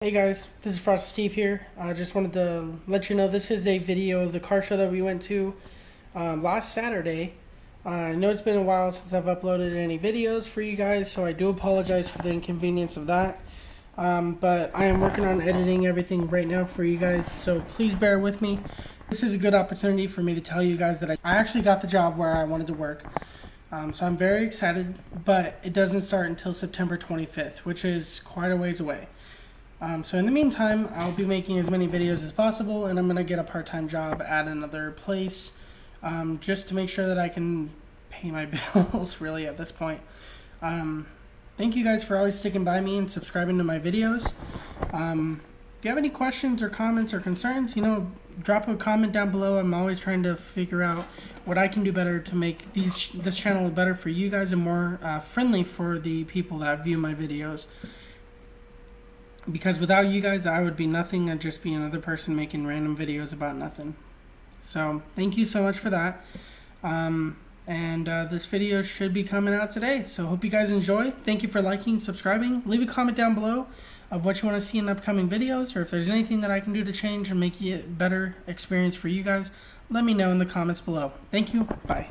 Hey guys, this is Frost Steve here. I just wanted to let you know this is a video of the car show that we went to last Saturday. I know it's been a while since I've uploaded any videos for you guys, so I do apologize for the inconvenience of that. But I am working on editing everything right now for you guys, so please bear with me. This is a good opportunity for me to tell you guys that I actually got the job where I wanted to work. So I'm very excited, but it doesn't start until September 25th, which is quite a ways away. So in the meantime, I'll be making as many videos as possible, and I'm going to get a part-time job at another place, just to make sure that I can pay my bills, really, at this point. Thank you guys for always sticking by me and subscribing to my videos. If you have any questions or comments or concerns, drop a comment down below. I'm always trying to figure out what I can do better to make this channel better for you guys and more friendly for the people that view my videos. Because without you guys, I would be nothing. I'd just be another person making random videos about nothing. So, thank you so much for that. This video should be coming out today. So, hope you guys enjoy. Thank you for liking, subscribing. Leave a comment down below of what you want to see in upcoming videos. Or if there's anything that I can do to change and make it a better experience for you guys, let me know in the comments below. Thank you. Bye.